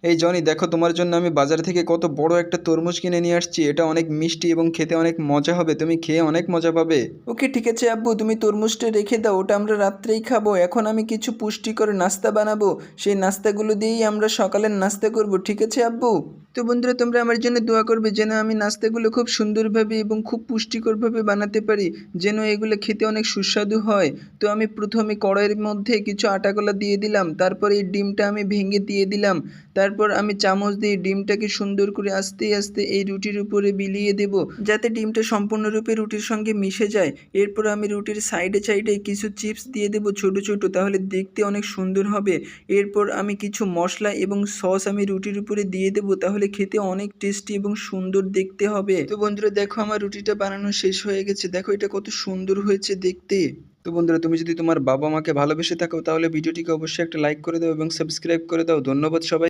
এই জনি, দেখো তোমার জন্য আমি বাজার থেকে কত বড় একটা তরমুজ কিনে নিয়ে আসছি। এটা অনেক মিষ্টি এবং খেতে অনেক মজা হবে, তুমি খেয়ে অনেক মজা পাবে। ওকে ঠিক আছে আব্বু, তুমি তরমুজটা রেখে দাও, ওটা আমরা রাত্রেই খাবো। এখন আমি কিছু পুষ্টিকর নাস্তা বানাবো, সেই নাস্তাগুলো দিয়েই আমরা সকালের নাস্তা করব, ঠিক আছে আব্বু? তো বন্ধুরা, তোমরা আমার জন্য দোয়া করবে যেন আমি নাস্তাগুলো খুব সুন্দরভাবে এবং খুব পুষ্টিকরভাবে বানাতে পারি, যেন এগুলো খেতে অনেক সুস্বাদু হয়। তো আমি প্রথমে কড়াইয়ের মধ্যে কিছু আটা কলা দিয়ে দিলাম, তারপর এই ডিমটা আমি ভেঙে দিয়ে দিলাম, তারপর আমি চামচ দিয়ে ডিমটাকে সুন্দর করে আস্তে আস্তে এই রুটির উপরে বিলিয়ে দেব, যাতে ডিমটা সম্পূর্ণরূপে রুটির সঙ্গে মিশে যায়। এরপর আমি রুটির সাইডে সাইডে কিছু চিপস দিয়ে দেবো ছোট ছোট, তাহলে দেখতে অনেক সুন্দর হবে। এরপর আমি কিছু মশলা এবং সস আমি রুটির উপরে দিয়ে দেবো, তাহলে খেতে অনেক টেস্টি এবং সুন্দর দেখতে হবে। তো বন্ধুরা দেখো, আমার রুটিটা বানানো শেষ হয়ে গেছে, দেখো এটা কত সুন্দর হয়েছে দেখতে। তো বন্ধুরা, তুমি যদি তোমার বাবা মাকে ভালোবেসে থাকো তাহলে ভিডিওটিকে অবশ্যই একটা লাইক করে দাও এবং সাবস্ক্রাইব করে দাও। ধন্যবাদ সবাই।